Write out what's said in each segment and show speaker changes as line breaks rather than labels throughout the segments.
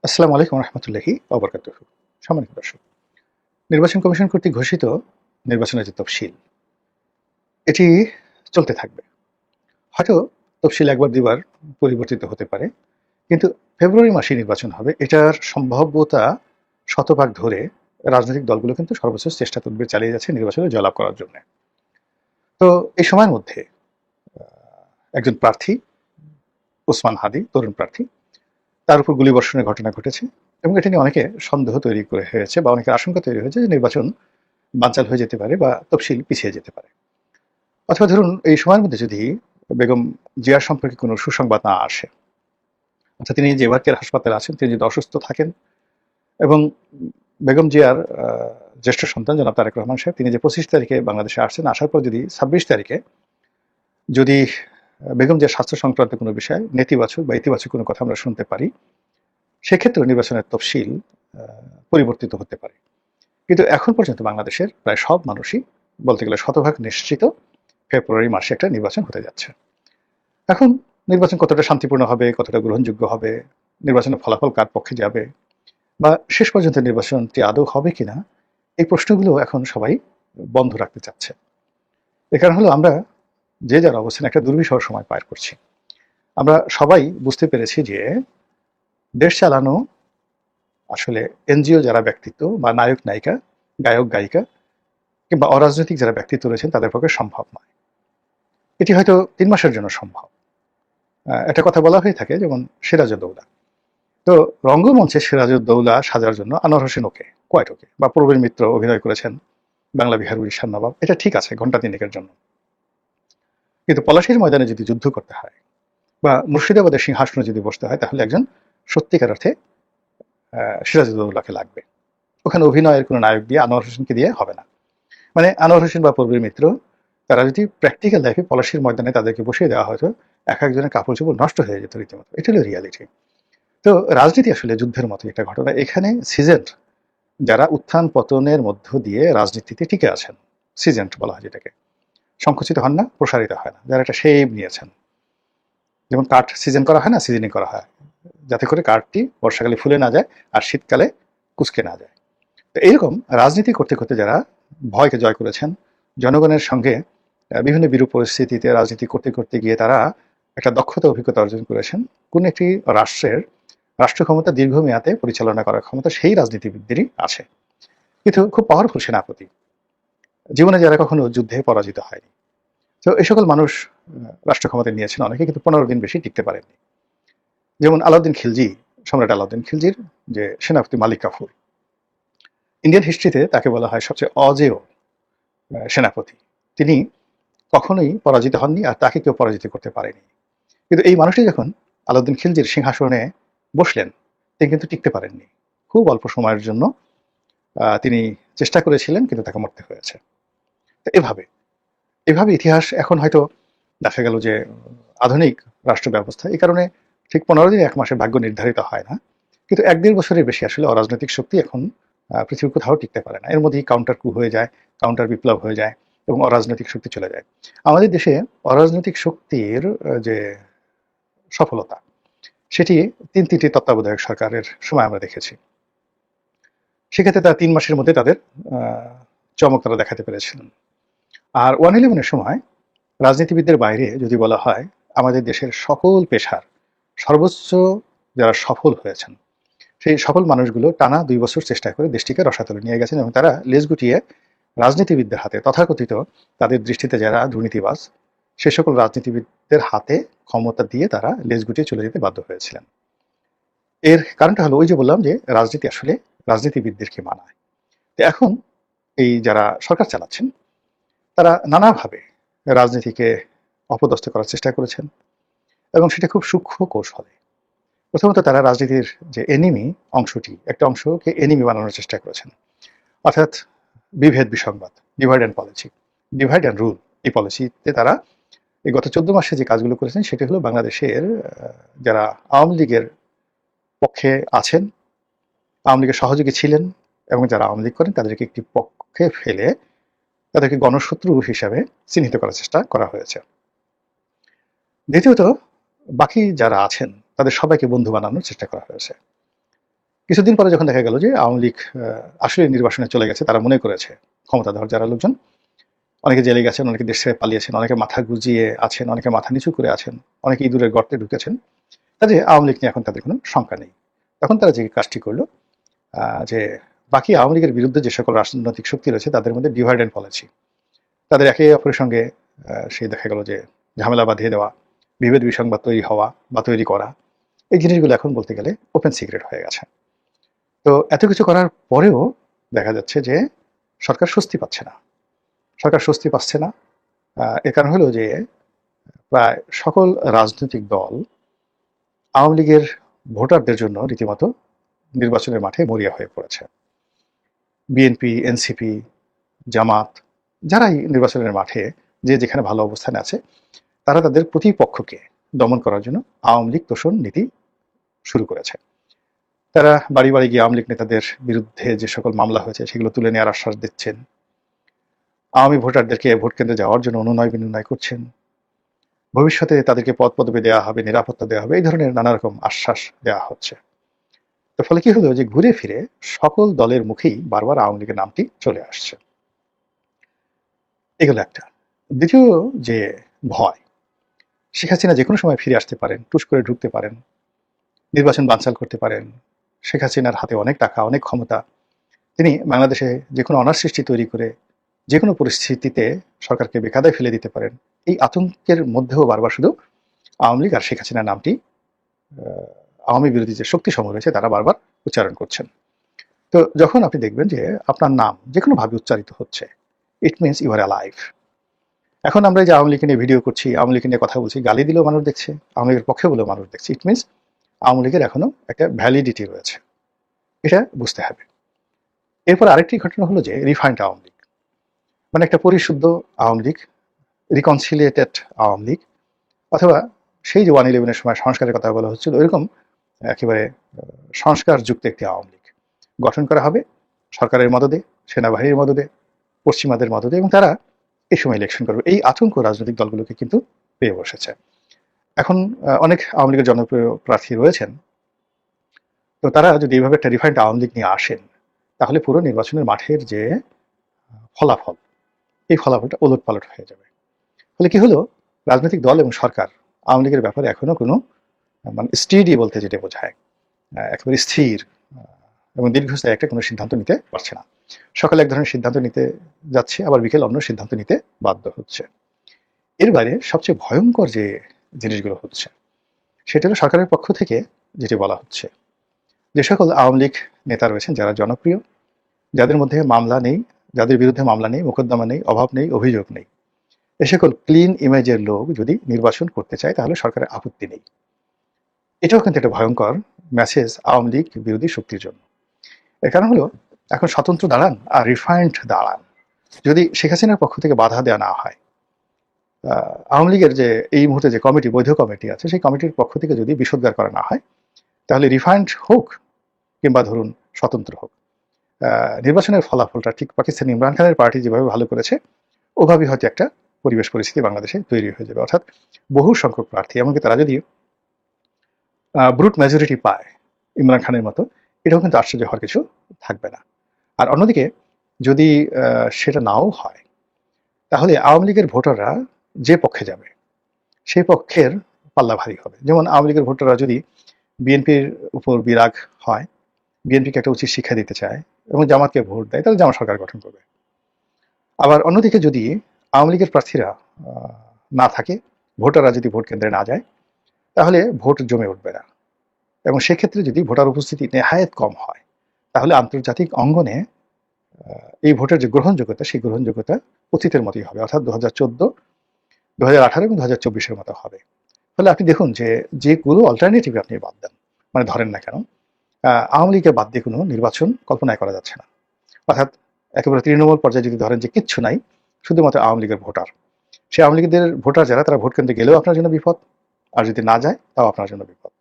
আসসালামু আলাইকুম রহমতুল্লাহি ওবরকাতুহু। সম্মানিত দর্শক, নির্বাচন কমিশন কর্তৃক ঘোষিত নির্বাচনের যে তফসিল, এটি চলতে থাকবে। হয়তো তফসিল একবার দুবার পরিবর্তিত হতে পারে, কিন্তু ফেব্রুয়ারি মাসে নির্বাচন হবে এটার সম্ভাব্যতা শতভাগ ধরে রাজনৈতিক দলগুলো কিন্তু সর্বোচ্চ চেষ্টা তদবির চালিয়ে যাচ্ছে নির্বাচনে জয়লাভ করার জন্য। তো এই সময়ের মধ্যে একজন প্রার্থী ওসমান হাদি, তরুণ প্রার্থী, তার উপর গুলিবর্ষণের ঘটনা ঘটেছে এবং এটা নিয়ে অনেকে সন্দেহ তৈরি করে হয়েছে বা অনেকের আশঙ্কা তৈরি হয়েছে যে নির্বাচন বানচাল হয়ে যেতে পারে বা তফসিল পিছিয়ে যেতে পারে। অথবা ধরুন এই সময়ের মধ্যে যদি বেগম জিয়ার সম্পর্কে কোনো সুসংবাদ না আসে, অর্থাৎ তিনি যে এবারকের হাসপাতালে আছেন, তিনি যদি অসুস্থ থাকেন এবং বেগম জিয়ার জ্যেষ্ঠ সন্তান জনাব তারেক রহমান সাহেব, তিনি যে 25 তারিখে বাংলাদেশে আসছেন, আসার পর যদি 26 তারিখে যদি বেগম জিয়ার স্বাস্থ্য সংক্রান্ত কোনো বিষয় নেতিবাচক বা ইতিবাচক কোনো কথা আমরা শুনতে পারি, সেক্ষেত্রে নির্বাচনের তফসিল পরিবর্তিত হতে পারে। কিন্তু এখন পর্যন্ত বাংলাদেশের প্রায় সব মানুষই বলতে গেলে শতভাগ নিশ্চিত ফেব্রুয়ারি মাসে একটা নির্বাচন হতে যাচ্ছে। এখন নির্বাচন কতটা শান্তিপূর্ণ হবে, কতটা গ্রহণযোগ্য হবে, নির্বাচনের ফলাফল কার পক্ষে যাবে, বা শেষ পর্যন্ত নির্বাচনটি আদৌ হবে কিনা, এই প্রশ্নগুলো এখন সবাই বন্ধ রাখতে চাচ্ছে। এ কারণ হলো আমরা যে যার অবস্থানে একটা দুর্বিষহ সময় পার করছি। আমরা সবাই বুঝতে পেরেছি যে দেশ চালানো আসলে এনজিও যারা ব্যক্তিত্ব বা নায়ক নায়িকা, গায়ক গায়িকা কিংবা অরাজনৈতিক যারা ব্যক্তিত্ব রয়েছেন তাদের পক্ষে সম্ভব নয়। এটি হয়তো 3 মাসের জন্য সম্ভব। একটা কথা বলা হয়ে থাকে, যেমন সিরাজউদ্দৌলা। তো রঙ্গমঞ্চে সিরাজউদ্দৌলা সাজার জন্য আনোয়ার হোসেন ওকে, কোয়াইট ওকে, বা প্রবীর মিত্র অভিনয় করেছেন বাংলা বিহার উড়িষ্যার নবাব, এটা ঠিক আছে ঘন্টা তিনেকের জন্য। কিন্তু পলাশীর ময়দানে যদি যুদ্ধ করতে হয় বা মুর্শিদাবাদের সিংহাসনে যদি বসতে হয়, তাহলে একজন সত্যিকার অর্থে সিরাজউদ্দৌলাকে লাগবে। ওখানে অভিনয়ের কোনো নায়ক দিয়ে আনোয়ার হোসেনকে দিয়ে হবে না। মানে আনোয়ার হোসেন বা প্রবীর মিত্র, তারা যদি প্র্যাকটিক্যাল লাইফে পলাশীর ময়দানে তাদেরকে বসিয়ে দেওয়া হয়তো, এক একজনের কাপড় চোপড় নষ্ট হয়ে যেত রীতিমতো। এটা হলো রিয়ালিটি। তো রাজনীতি আসলে যুদ্ধের মতো একটা ঘটনা। এখানে সিজেন্ট যারা উত্থান পতনের মধ্য দিয়ে রাজনীতিতে টিকে আছেন, সিজেন্ট বলা হয় যেটাকে, সংকুচিত হন না, প্রসারিত হয় না, যারা একটা শেপ নিয়েছেন। যেমন কাঠ সিজন করা হয় না, সিজনিং করা হয়, যাতে করে কাঠটি বর্ষাকালে ফুলে না যায় আর শীতকালে কুঁচকে না যায়। তো এইরকম রাজনীতি করতে করতে যারা ভয়কে জয় করেছেন, জনগণের সঙ্গে বিভিন্ন বিরূপ পরিস্থিতিতে রাজনীতি করতে করতে গিয়ে তারা একটা দক্ষতা অভিজ্ঞতা অর্জন করেছেন, কোন একটি রাষ্ট্রের রাষ্ট্র ক্ষমতা দীর্ঘমেয়াদে পরিচালনা করার ক্ষমতা সেই রাজনীতিবিদদেরই আছে। কিন্তু খুব পাওয়ারফুল সেনাপতি, জীবনে যারা কখনো যুদ্ধে পরাজিত হয়নি। তো এই সকল মানুষ রাষ্ট্র ক্ষমতায় নিয়েছেন অনেকে, কিন্তু 15 দিন বেশি টিকতে পারেননি। যেমন আলাউদ্দিন খিলজি, সম্রাট আলাউদ্দিন খিলজির যে সেনাপতি মালিক কাফুর, ইন্ডিয়ান হিস্ট্রিতে তাকে বলা হয় সবচেয়ে অজেয় সেনাপতি। তিনি কখনোই পরাজিত হননি আর তাকে কেউ পরাজিত করতে পারেনি। কিন্তু এই মানুষটি যখন আলাউদ্দিন খিলজির সিংহাসনে বসলেন, তিনি কিন্তু টিকতে পারেননি। খুব অল্প সময়ের জন্য তিনি চেষ্টা করেছিলেন, কিন্তু তাকে মরতে হয়েছে। তো এভাবে এভাবে ইতিহাস এখন হয়তো দেখা গেল যে আধুনিক রাষ্ট্র ব্যবস্থা এই কারণে ঠিক 15 দিন 1 মাসের ভাগ্য নির্ধারিত হয় না, কিন্তু 1-1.5 বছরের বেশি আসলে অরাজনৈতিক শক্তি এখন পৃথিবীর কোথাও টিকতে পারে না। এর মধ্যেই কাউন্টার কু হয়ে যায়, কাউন্টার বিপ্লব হয়ে যায় এবং অরাজনৈতিক শক্তি চলে যায়। আমাদের দেশে অরাজনৈতিক শক্তির যে সফলতা, সেটি 3টি তত্ত্বাবধায়ক সরকারের সময় আমরা দেখেছি। সেক্ষেত্রে তারা 3 মাসের মধ্যে তাদের চমক তারা দেখাতে পেরেছিলেন। আর 111-এর সময় রাজনীতিবিদদের বাইরে যদি বলা হয়, আমাদের দেশের সকল পেশার সর্বোচ্চ যারা সফল হয়েছেন, সেই সফল মানুষগুলো টানা 2 বছর চেষ্টা করে দেশটিকে রসাতলে নিয়ে গেছেন এবং তারা লেজ গুটিয়ে রাজনীতিবিদদের হাতে, তথাকথিত তাদের দৃষ্টিতে যারা দুর্নীতিবাজ, সে সকল রাজনীতিবিদদের হাতে ক্ষমতা দিয়ে তারা লেজ গুটিয়ে চলে যেতে বাধ্য হয়েছিলেন। এর কারণটা হলো ওই যে বললাম যে রাজনীতি আসলে রাজনীতিবিদদেরকে মানায়। তো এখন এই যারা সরকার চালাচ্ছেন, তারা নানাভাবে রাজনীতিকে অপদস্থ করার চেষ্টা করেছেন এবং সেটা খুব সূক্ষ্ম কৌশলে। প্রথমত তারা রাজনীতির যে এনিমি অংশটি, একটা অংশকে এনিমি বানানোর চেষ্টা করেছেন, অর্থাৎ বিভেদ বিসংবাদ, divide and policy, divide and rule, এই পলিসিতে তারা এই গত 14 মাসে যে কাজগুলো করেছেন সেটা হলো বাংলাদেশের যারা আওয়ামী লীগের পক্ষে আছেন, আওয়ামী লীগের সহযোগী ছিলেন এবং যারা আওয়ামী লীগ করেন তাদেরকে একটি পক্ষে ফেলে তাদেরকে গণশত্রু হিসাবে চিহ্নিত করার চেষ্টা করা হয়েছে। দ্বিতীয়ত, বাকি যারা আছেন তাদের সবাইকে বন্ধু বানানোর চেষ্টা করা হয়েছে। কিছুদিন পরে যখন দেখা গেল যে আওয়ামী লীগ আসলে নির্বাসনে চলে গেছে, তারা মনে করেছে, ক্ষমতাধর যারা লোকজন, অনেকে জেলে গেছেন, অনেকে দেশ ছেড়ে পালিয়েছেন, অনেকে মাথা গুজিয়ে আছেন, অনেকে মাথা নিচু করে আছেন, অনেকে ইঁদুরের গর্তে ঢুকেছেন, কাজে আওয়ামী লীগ নিয়ে এখন তাদের কোনো শঙ্কা নেই। তখন তারা যে কাজটি করলো, যে বাকি আওয়ামী লীগের বিরুদ্ধে যে সকল রাজনৈতিক শক্তি রয়েছে তাদের মধ্যে ডিভাইড অ্যান্ড পলিসি, তাদের একে অপরের সঙ্গে সেই দেখা গেল যে ঝামেলা বাঁধিয়ে দেওয়া, বিভেদ বিসংবাদ তৈরি হওয়া বা তৈরি করা, এই জিনিসগুলো এখন বলতে গেলে ওপেন সিক্রেট হয়ে গেছে। তো এত কিছু করার পরেও দেখা যাচ্ছে যে সরকার স্বস্তি পাচ্ছে না। সরকার স্বস্তি পাচ্ছে না, এর কারণ হলো যে প্রায় সকল রাজনৈতিক দল আওয়ামী লীগের ভোটারদের জন্য রীতিমতো নির্বাচনের মাঠে মরিয়া হয়ে পড়েছে। বিএনপি, এনসিপি, জামাত, যারাই নির্বাচনের মাঠে যে যেখানে ভালো অবস্থানে আছে, তারা তাদের প্রতিপক্ষকে দমন করার জন্য আওয়ামী লীগ তোষণ নীতি শুরু করেছে। তারা বাড়ি বাড়ি গিয়ে আওয়ামী লীগ নেতাদের বিরুদ্ধে যে সকল মামলা হয়েছে সেগুলো তুলে নেওয়ার আশ্বাস দিচ্ছেন, আওয়ামী ভোটারদেরকে ভোট কেন্দ্রে যাওয়ার জন্য অনুনয় বিনয় করছেন, ভবিষ্যতে তাদেরকে পদ পদবি দেওয়া হবে, নিরাপত্তা দেওয়া হবে, এই ধরনের নানা রকম আশ্বাস দেওয়া হচ্ছে। তো ফলে কি হলো যে ঘুরে ফিরে সকল দলের মুখেই বারবার আওয়ামী লীগের নামটি চলে আসছে। এগুলো একটা। দ্বিতীয় যে ভয়, শেখ হাসিনা যে কোনো সময় ফিরে আসতে পারেন, টুস করে ঢুকতে পারেন, নির্বাচন বানচাল করতে পারেন। শেখ হাসিনার হাতে অনেক টাকা, অনেক ক্ষমতা, তিনি বাংলাদেশে যে কোনো অনার সৃষ্টি তৈরি করে যে কোনো পরিস্থিতিতে সরকারকে বেকায়দায় ফেলে দিতে পারেন। এই আতঙ্কের মধ্যেও বারবার শুধু আওয়ামী লীগ আর শেখ হাসিনার নামটি আওয়ামী বিরোধী যে শক্তি সমূহ রয়েছে তারা বারবার উচ্চারণ করছেন। তো যখন আপনি দেখবেন যে আপনার নাম যে কোনোভাবে উচ্চারিত হচ্ছে, it means you are alive. এখন আমরা যে আওয়ামী লীগকে নিয়ে ভিডিও করছি, আওয়ামী লীগকে নিয়ে কথা বলছি, গালি দিলেও মানুষ দেখছে, আওয়ামী লীগের পক্ষে বলেও মানুষ দেখছে, ইট মিনস আওয়ামী লীগের এখনো একটা ভ্যালিডিটি রয়েছে, এটা বুঝতে হবে। এরপর আরেকটি ঘটনা হলো যে রিফাইন্ড আওয়ামী লীগ, মানে একটা পরিশুদ্ধ আওয়ামী লীগ, রিকনসিলিয়েটেড আওয়ামী লীগ, অথবা সেই যে 1/11-এর সময় সংস্কারের কথা বলা হচ্ছিল ওইরকম একেবারে সংস্কারযুক্ত একটি আওয়ামী লীগ গঠন করা হবে সরকারের মদদে, সেনাবাহিনীর মদদে, পশ্চিমাদের মদদে, এবং তারা এই সময় ইলেকশন করবে। এই আতঙ্ক রাজনৈতিক দলগুলোকে কিন্তু পেয়ে বসেছে। এখন অনেক আওয়ামী লীগের জনপ্রিয় প্রার্থী রয়েছেন, তো তারা যদি এইভাবে একটা রিফাইন্ড আওয়ামী লীগ নিয়ে আসেন, তাহলে পুরো নির্বাচনের মাঠের যে ফলাফল, এই ফলাফলটা ওলটপালট হয়ে যাবে। ফলে কি হলো, রাজনৈতিক দল এবং সরকার আওয়ামী লীগের ব্যাপারে এখনো কোনো মানে স্টেডি বলতে যেটা বোঝায়, একেবারে স্থির এবং দীর্ঘস্থায়ী একটা কোনো সিদ্ধান্ত নিতে পারছে না। সকালে এক ধরনের সিদ্ধান্ত নিতে যাচ্ছে, আবার বিকেল অন্য সিদ্ধান্ত নিতে বাধ্য হচ্ছে। এর বাইরে সবচেয়ে ভয়ঙ্কর যে জিনিসগুলো হচ্ছে সেটা হলো সরকারের পক্ষ থেকে যেটি বলা হচ্ছে, যে সকল আওয়ামী লীগ নেতা রয়েছেন যারা জনপ্রিয়, যাদের মধ্যে মামলা নেই, যাদের বিরুদ্ধে মামলা নেই, মোকদ্দমা নেই, অভাব নেই, অভিযোগ নেই, এ সকল ক্লিন ইমেজের লোক যদি নির্বাচন করতে চায় তাহলে সরকারের আপত্তি নেই। এটাও কিন্তু একটা ভয়ঙ্কর মেসেজ আওয়ামী লীগ বিরোধী শক্তির জন্য। এর কারণ হলো এখন স্বতন্ত্র দাঁড়ান আর রিফাইন্ড দাঁড়ান, যদি শেখ হাসিনার পক্ষ থেকে বাধা দেওয়া না হয়, আওয়ামী লীগের যে এই মুহূর্তে যে কমিটি, বৈধ কমিটি আছে, সেই কমিটির পক্ষ থেকে যদি বিষোদ্গার করা না হয়, তাহলে রিফাইন্ড হোক কিংবা ধরুন স্বতন্ত্র হোক, নির্বাচনের ফলাফলটা ঠিক পাকিস্তান ইমরান খানের পার্টি যেভাবে ভালো করেছে ওভাবেই হয়তো একটা পরিবেশ পরিস্থিতি বাংলাদেশে তৈরি হয়ে যাবে। অর্থাৎ বহু সংখ্যক প্রার্থী, এমনকি তারা যদি ব্রুট মেজরিটি পায় ইমরান খানের মতো, এটাও কিন্তু আশ্চর্য হওয়ার কিছু থাকবে না। আর অন্যদিকে যদি সেটা নাও হয়, তাহলে আওয়ামী লীগের ভোটাররা যে পক্ষে যাবে সেই পক্ষের পাল্লা ভারী হবে। যেমন আওয়ামী লীগের ভোটাররা যদি বিএনপির উপর বিরাগ হয়, বিএনপিকে একটা উচিত শিক্ষা দিতে চায় এবং জামাতকে ভোট দেয়, তাহলে জামাত সরকার গঠন করবে। আবার অন্যদিকে যদি আওয়ামী লীগের প্রার্থীরা না থাকে, ভোটাররা যদি ভোট কেন্দ্রে না যায়, তাহলে ভোট জমে উঠবে না। এবং সেক্ষেত্রে যদি ভোটার উপস্থিতি নেহায়েত কম হয়, তাহলে আন্তর্জাতিক অঙ্গনে এই ভোটের যে গ্রহণযোগ্যতা, সেই গ্রহণযোগ্যতা অতীতের মতোই হবে, অর্থাৎ 2014, 2018 এবং 2024-এর মতো হবে। ফলে আপনি দেখুন যে যেগুলো অল্টারনেটিভ আপনি বাদ দেন, মানে ধরেন না কেন, আওয়ামী লীগের বাদ দিয়ে কোনো নির্বাচন কল্পনায় করা যাচ্ছে না। অর্থাৎ একেবারে তৃণমূল পর্যায়ে যদি ধরেন যে কিচ্ছু নাই, শুধুমাত্র আওয়ামী লীগের ভোটার, সেই আওয়ামী লীগের ভোটার যারা, তারা ভোট কেন্দ্রে গেলেও আপনার জন্য বিপদ, আর যদি না যায় তাও আপনার জন্য বিপদ।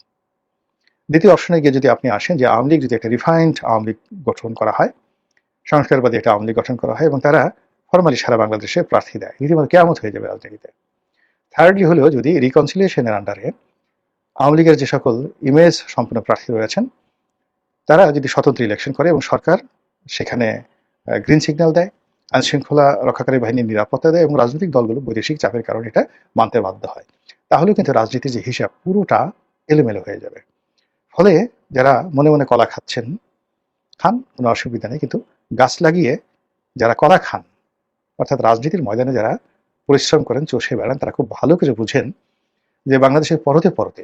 দ্বিতীয় অপশনে গিয়ে যদি আপনি আসেন যে আওয়ামী লীগ যদি একটা রিফাইন্ড আওয়ামী লীগ গঠন করা হয়, সংস্কারবাদী একটা আওয়ামী লীগ গঠন করা হয় এবং তারা ফরমালি সারা বাংলাদেশে প্রার্থী দেয়, রীতিমতো কেয়ামত হয়ে যাবে রাজনীতিতে। থার্ডলি হলো যদি রিকনসিলিয়েশনের আন্ডারে আওয়ামী লীগের যে সকল ইমেজ সম্পন্ন প্রার্থী রয়েছেন তারা যদি স্বতন্ত্র ইলেকশন করে এবং সরকার সেখানে গ্রিন সিগন্যাল দেয়, আইনশৃঙ্খলা রক্ষাকারী বাহিনীর নিরাপত্তা দেয় এবং রাজনৈতিক দলগুলো বৈদেশিক চাপের কারণে এটা মানতে বাধ্য হয়, তাহলেও কিন্তু রাজনীতির যে হিসাব পুরোটা এলোমেলো হয়ে যাবে। ফলে যারা মনে মনে কলা খাচ্ছেন, খান, কোনো অসুবিধা নেই, কিন্তু গাছ লাগিয়ে যারা কলা খান, অর্থাৎ রাজনীতির ময়দানে যারা পরিশ্রম করেন, চষে বেড়ান, তারা খুব ভালো করে বুঝেন যে বাংলাদেশের পরতে পরতে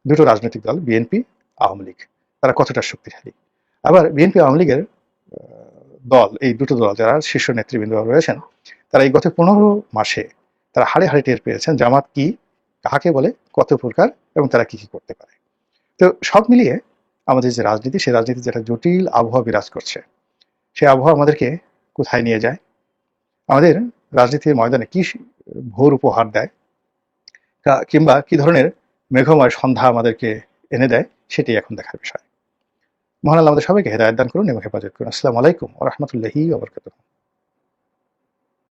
দুটো রাজনৈতিক দল, বিএনপি, আওয়ামী লীগ, তারা কতটা শক্তিশালী। আবার বিএনপি, আওয়ামী লীগের দল, এই দুটো দল যারা শীর্ষ নেতৃবৃন্দ রয়েছেন, তারা এই গত 15 মাসে তারা হাড়ে হাড়ে টের পেয়েছেন জামাত কি, কাহাকে বলে, কত প্রকার এবং তারা কি কি করতে পারে। তো সব মিলিয়ে আমাদের যে রাজনীতি, সেই রাজনীতির যেটা জটিল আবহাওয়া বিরাজ করছে, সেই আবহাওয়া আমাদেরকে কোথায় নিয়ে যায়, আমাদের রাজনীতির ময়দানে কি ভোর উপহার দেয়, কিংবা কি ধরনের মেঘময় সন্ধ্যা আমাদেরকে এনে দেয়, সেটাই এখন দেখার বিষয়। মহান আল্লাহ আমাদের সবাইকে হেদায়েত দান করুন এবং হেফাজত করুন। আসসালামু আলাইকুম ওয়া রাহমাতুল্লাহি ওয়া বারাকাতুহু।